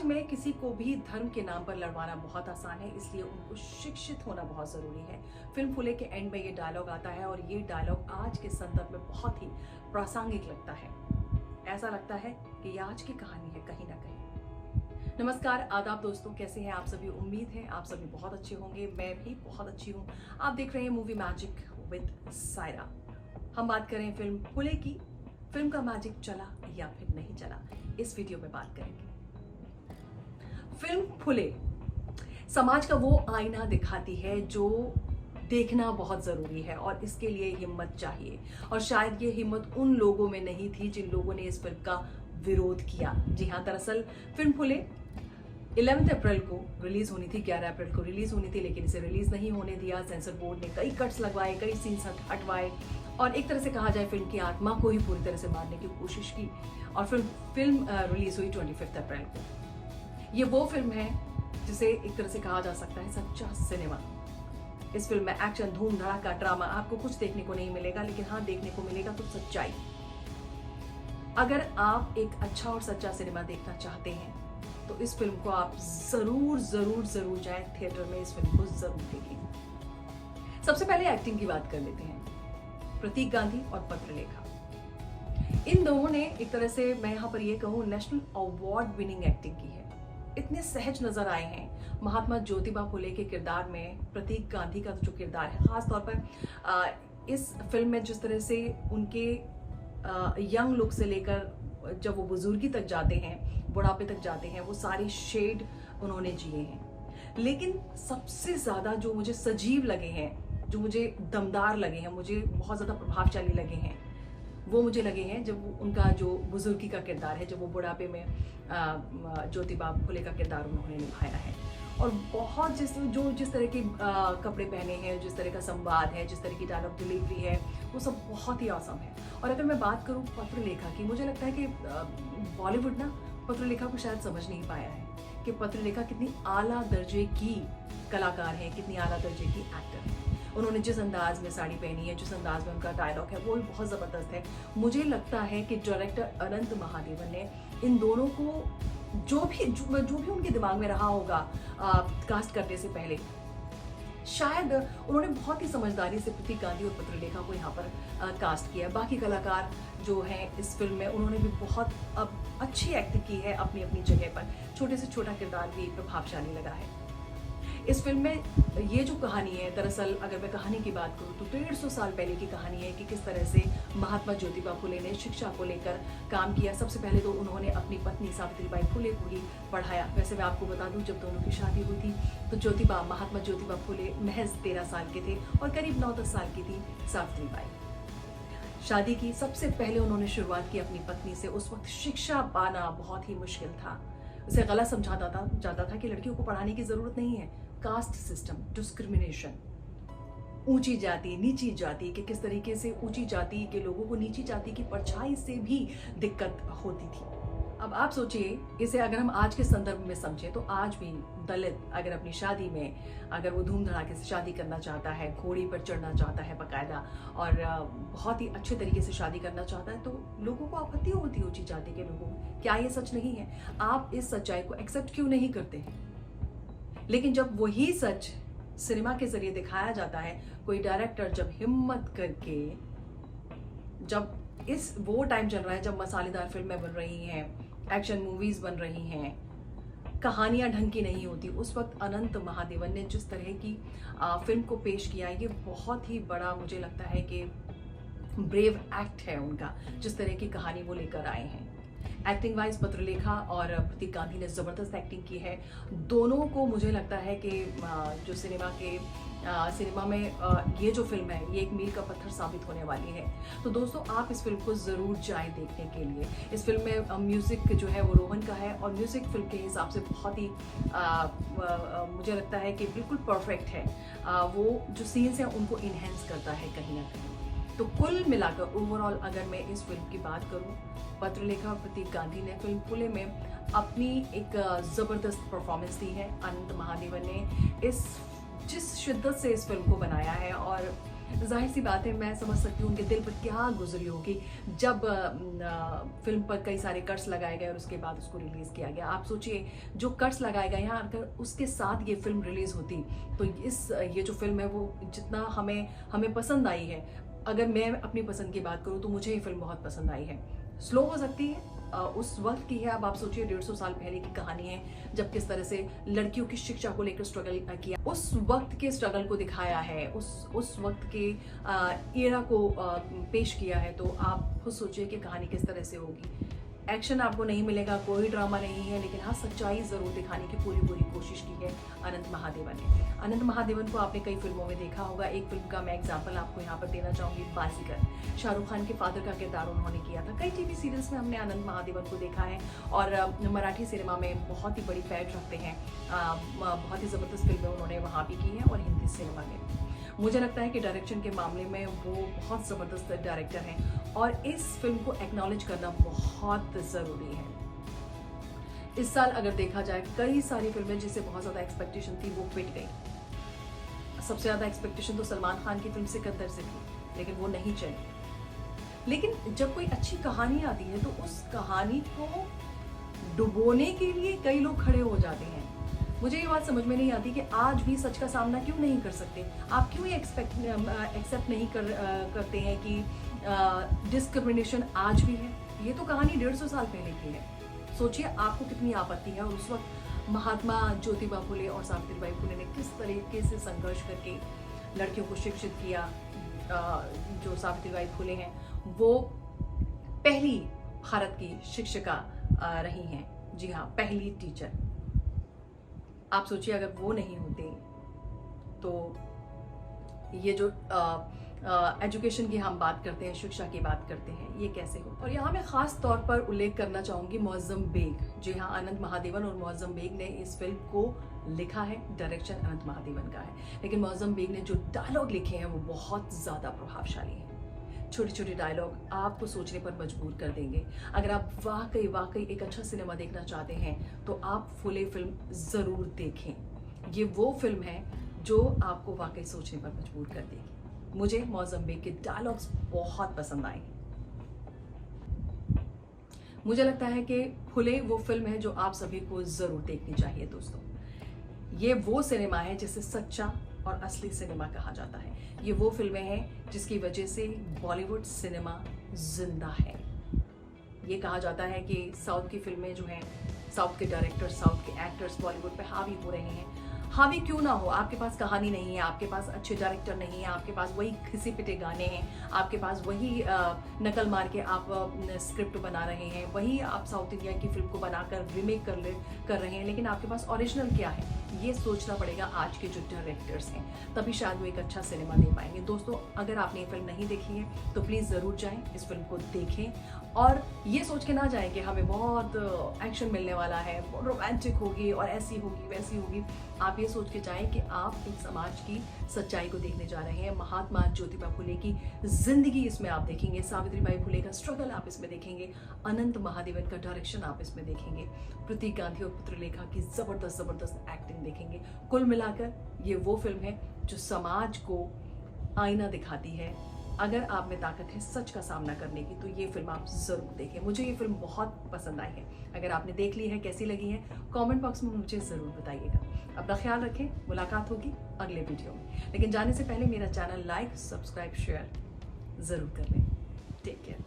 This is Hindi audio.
समाज में किसी को भी धर्म के नाम पर लड़वाना बहुत आसान है, इसलिए उनको शिक्षित होना बहुत जरूरी है। फिल्म फूले के एंड में ये डायलॉग आता है और ये डायलॉग आज के संदर्भ में बहुत ही प्रासंगिक लगता है। ऐसा लगता है कि ये आज की कहानी है कहीं ना कहीं। नमस्कार, आदाब दोस्तों, कैसे हैं आप सभी? उम्मीद है आप सभी बहुत अच्छे होंगे। मैं भी बहुत अच्छी हूँ। आप देख रहे हैं मूवी मैजिक विद सायरा। हम बात करें फिल्म फूले की। फिल्म का मैजिक चला या फिर नहीं चला, इस वीडियो में बात करेंगे। फिल्म फूले समाज का वो आईना दिखाती है जो देखना बहुत जरूरी है और इसके लिए हिम्मत चाहिए। और शायद ये हिम्मत उन लोगों में नहीं थी जिन लोगों ने इस फिल्म का विरोध किया। जी हाँ, दरअसल फिल्म फूले 11 अप्रैल को रिलीज होनी थी, 11 अप्रैल को रिलीज होनी थी, लेकिन इसे रिलीज नहीं होने दिया। सेंसर बोर्ड ने कई कट्स लगवाए, कई सीन्स हटवाए और एक तरह से कहा जाए फिल्म की आत्मा को ही पूरी तरह से मारने की कोशिश की। और फिल्म रिलीज हुई 25 अप्रैल को। ये वो फिल्म है जिसे एक तरह से कहा जा सकता है सच्चा सिनेमा। इस फिल्म में एक्शन, धूम धड़ाका, ड्रामा आपको कुछ देखने को नहीं मिलेगा, लेकिन हाँ देखने को मिलेगा कुछ सच्चाई। अगर आप एक अच्छा और सच्चा सिनेमा देखना चाहते हैं तो इस फिल्म को आप जरूर जरूर जरूर जाएं थिएटर में, इस फिल्म को जरूर देखें। सबसे पहले एक्टिंग की बात कर लेते हैं। प्रतीक गांधी और पत्रलेखा, इन दोनों ने एक तरह से मैं यहाँ पर ये कहूँ नेशनल अवार्ड विनिंग एक्टिंग की है। इतने सहज नजर आए हैं। महात्मा ज्योतिबा फुले के किरदार में प्रतीक गांधी का जो किरदार है, खास तौर पर इस फिल्म में जिस तरह से उनके यंग लुक से लेकर जब वो बुजुर्गी तक जाते हैं, बुढ़ापे तक जाते हैं, वो सारे शेड उन्होंने जिए हैं। लेकिन सबसे ज्यादा जो मुझे सजीव लगे हैं, जो मुझे दमदार लगे हैं, मुझे बहुत ज्यादा प्रभावशाली लगे हैं, वो मुझे लगे हैं जब उनका जो बुजुर्गी का किरदार है, जब वो बुढ़ापे में ज्योतिबा फुले का किरदार उन्होंने निभाया है। और बहुत जिस तरह के कपड़े पहने हैं, जिस तरह का संवाद है, जिस तरह की डायलॉग डिलीवरी है, वो सब बहुत ही औसम है। और अगर मैं बात करूँ पत्रलेखा की, मुझे लगता है कि बॉलीवुड ना पत्रलेखा को शायद समझ नहीं पाया है कि पत्रलेखा कितनी आला दर्जे की कलाकार है, कितनी आला दर्जे की एक्टर है। उन्होंने जिस अंदाज में साड़ी पहनी है, जिस अंदाज में उनका डायलॉग है, वो भी बहुत ज़बरदस्त है। मुझे लगता है कि डायरेक्टर अनंत महादेवन ने इन दोनों को जो भी उनके दिमाग में रहा होगा कास्ट करने से पहले, शायद उन्होंने बहुत ही समझदारी से प्रतीक गांधी और पत्रलेखा को यहाँ पर कास्ट किया। बाकी कलाकार जो हैं इस फिल्म में, उन्होंने भी बहुत अच्छी एक्टिंग की है अपनी अपनी जगह पर। छोटे से छोटा किरदार भी प्रभावशाली लगा है। इस फिल्म में ये जो कहानी है, दरअसल अगर मैं कहानी की बात करूँ तो 150 साल पहले की कहानी है कि किस तरह से महात्मा ज्योतिबा फुले ने शिक्षा को लेकर काम किया। सबसे पहले तो उन्होंने अपनी पत्नी सावित्रीबाई फुले को ही पढ़ाया। वैसे मैं आपको बता दूं, जब दोनों की शादी हुई थी तो महात्मा ज्योतिबा फुले महज 13 साल के थे और करीब 9-10 साल की थी सावित्रीबाई। शादी की सबसे पहले उन्होंने शुरुआत की अपनी पत्नी से। उस वक्त शिक्षा पाना बहुत ही मुश्किल था। उसे गलत समझाता जाता था कि लड़कियों को पढ़ाने की जरूरत नहीं है। कास्ट सिस्टम, डिस्क्रिमिनेशन, ऊंची जाति नीची जाति के किस तरीके से ऊंची जाति के लोगों को नीची जाति की परछाई से भी दिक्कत होती थी। अब आप सोचिए, इसे अगर हम आज के संदर्भ में समझें तो आज भी दलित अगर अपनी शादी में, अगर वो धूम धड़ाके से शादी करना चाहता है, घोड़ी पर चढ़ना चाहता है बाकायदा, और बहुत ही अच्छे तरीके से शादी करना चाहता है, तो लोगों को आपत्ति होती है ऊंची जाति के लोगों को। क्या ये सच नहीं है? आप इस सच्चाई को एक्सेप्ट क्यों नहीं करते हैं? लेकिन जब वही सच सिनेमा के जरिए दिखाया जाता है, कोई डायरेक्टर जब हिम्मत करके, जब वो टाइम चल रहा है जब मसालेदार फिल्में बन रही हैं, एक्शन मूवीज बन रही हैं, कहानियां ढंग की नहीं होती, उस वक्त अनंत महादेवन ने जिस तरह की फिल्म को पेश किया, ये बहुत ही बड़ा मुझे लगता है कि ब्रेव एक्ट है उनका, जिस तरह की कहानी वो लेकर आए हैं। एक्टिंग वाइज पत्रलेखा और प्रतीक गांधी ने जबरदस्त एक्टिंग की है। दोनों को मुझे लगता है कि जो सिनेमा में ये जो फिल्म है, ये एक मील का पत्थर साबित होने वाली है। तो दोस्तों, आप इस फिल्म को जरूर जाएं देखने के लिए। इस फिल्म में म्यूजिक जो है वो रोहन का है और म्यूजिक फिल्म के हिसाब से बहुत ही मुझे लगता है कि बिल्कुल परफेक्ट है। वो जो सीन्स हैं उनको इनहेंस करता है कहीं ना कहीं। तो कुल मिलाकर ओवरऑल अगर मैं इस फिल्म की बात करूं, पत्रलेखा और प्रतीक गांधी ने फिल्म फूले में अपनी एक जबरदस्त परफॉर्मेंस दी है। अनंत महादेवन ने जिस शिद्दत से इस फिल्म को बनाया है और ज़ाहिर सी बात है, मैं समझ सकती हूँ उनके दिल पर क्या गुजरी होगी जब फिल्म पर कई सारे कट्स लगाए गए और उसके बाद उसको रिलीज़ किया गया। आप सोचिए, जो कट्स लगाए गए हैं, अगर उसके साथ ये फिल्म रिलीज़ होती तो ये जो फिल्म है वो जितना हमें पसंद आई है, अगर मैं अपनी पसंद की बात करूँ तो मुझे ये फिल्म बहुत पसंद आई है। स्लो हो सकती है, उस वक्त की है। अब आप सोचिए 150 साल पहले की कहानी है, जब किस तरह से लड़कियों की शिक्षा को लेकर स्ट्रगल किया, उस वक्त के स्ट्रगल को दिखाया है, उस वक्त के एरा को पेश किया है। तो आप खुद सोचिए कि कहानी किस तरह से होगी। एक्शन आपको नहीं मिलेगा, कोई ड्रामा नहीं है, लेकिन हाँ, सच्चाई ज़रूर दिखाने की पूरी कोशिश की है अनंत महादेवन ने। अनंत महादेवन को आपने कई फिल्मों में देखा होगा। एक फिल्म का मैं एग्जांपल आपको यहाँ पर देना चाहूँगी, बाजीगर। शाहरुख खान के फादर का किरदार उन्होंने किया था। कई टीवी सीरियल्स में हमने अनंत महादेवन को देखा है और मराठी सिनेमा में बहुत ही बड़ी पैठ रखते हैं। बहुत ही ज़बरदस्त फिल्में उन्होंने वहाँ भी की हैं और हिंदी सिनेमा में। मुझे लगता है कि डायरेक्शन के मामले में वो बहुत ज़बरदस्त डायरेक्टर हैं और इस फिल्म को एक्नॉलेज करना बहुत ज़रूरी है। इस साल अगर देखा जाए, कई सारी फिल्में जिससे बहुत ज़्यादा एक्सपेक्टेशन थी वो पिट गई। सबसे ज़्यादा एक्सपेक्टेशन तो सलमान खान की फिल्म सिकंदर से थी, लेकिन वो नहीं चली। लेकिन जब कोई अच्छी कहानी आती है तो उस कहानी को डुबोने के लिए कई लोग खड़े हो जाते हैं। मुझे ये बात समझ में नहीं आती कि आज भी सच का सामना क्यों नहीं कर सकते। आप क्यों एक्सेप्ट नहीं करते हैं कि डिस्क्रिमिनेशन आज भी है। ये तो कहानी 150 साल पहले की है। सोचिए आपको कितनी आपत्ति है। और उस वक्त महात्मा ज्योतिबा फुले और सावित्रीबाई फुले ने किस तरीके से संघर्ष करके लड़कियों को शिक्षित किया। जो सावित्रीबाई फुले हैं वो पहली भारत की शिक्षिका रही हैं। जी हाँ, पहली टीचर। आप सोचिए अगर वो नहीं होते तो ये जो एजुकेशन की हम बात करते हैं, शिक्षा की बात करते हैं, ये कैसे हो। और यहाँ मैं खास तौर पर उल्लेख करना चाहूँगी मुअज़्ज़म बेग। जी हाँ, अनंत महादेवन और मुअज़्ज़म बेग ने इस फिल्म को लिखा है। डायरेक्शन अनंत महादेवन का है, लेकिन मुअज़्ज़म बेग ने जो डायलॉग लिखे हैं वो बहुत ज़्यादा प्रभावशाली हैं। छोटे छोटे डायलॉग आपको सोचने पर मजबूर कर देंगे। अगर आप वाकई एक अच्छा सिनेमा देखना चाहते हैं तो आप फुले फिल्म ज़रूर देखें। ये वो फिल्म है जो आपको वाकई सोचने पर मजबूर कर देगी। मुझे मुअज़्ज़म बेग के डायलॉग्स बहुत पसंद आए। मुझे लगता है कि फुले वो फिल्म है जो आप सभी को ज़रूर देखनी चाहिए दोस्तों। ये वो सिनेमा है जिसे सच्चा और असली सिनेमा कहा जाता है। ये वो फिल्में हैं जिसकी वजह से बॉलीवुड सिनेमा जिंदा है। ये कहा जाता है कि साउथ की फिल्में जो हैं, साउथ के डायरेक्टर्स, साउथ के एक्टर्स बॉलीवुड पे हावी हो रहे हैं। हावी क्यों ना हो, आपके पास कहानी नहीं है, आपके पास अच्छे डायरेक्टर नहीं है, आपके पास वही घिसे पिटे गाने हैं, आपके पास वही नकल मार के आप स्क्रिप्ट बना रहे हैं, वही आप साउथ इंडिया की फिल्म को बनाकर रीमेक कर रहे हैं, लेकिन आपके पास ओरिजिनल क्या है, ये सोचना पड़ेगा आज के जो डायरेक्टर्स हैं, तभी शायद वो एक अच्छा सिनेमा दे पाएंगे। दोस्तों, अगर आपने ये फिल्म नहीं देखी है तो प्लीज़ ज़रूर जाएं, इस फिल्म को देखें और ये सोच के ना जाएं कि हमें बहुत एक्शन मिलने वाला है, रोमांटिक होगी और ऐसी होगी वैसी होगी। आप ये सोच के जाएं कि आप एक समाज की सच्चाई को देखने जा रहे हैं। महात्मा ज्योतिबा फुले की जिंदगी इसमें आप देखेंगे, सावित्रीबाई फुले का स्ट्रगल आप इसमें देखेंगे, अनंत महादेवन का डायरेक्शन आप इसमें देखेंगे, प्रतीक गांधी और पुत्रलेखा की जबरदस्त एक्टिंग देखेंगे। कुल मिलाकर ये वो फिल्म है जो समाज को आईना दिखाती है। अगर आप में ताकत है सच का सामना करने की तो ये फिल्म आप जरूर देखें। मुझे ये फिल्म बहुत पसंद आई है। अगर आपने देख ली है, कैसी लगी है, कमेंट बॉक्स में मुझे ज़रूर बताइएगा। अपना ख्याल रखें, मुलाकात होगी अगले वीडियो में। लेकिन जाने से पहले मेरा चैनल लाइक, सब्सक्राइब, शेयर ज़रूर कर लें। Take care.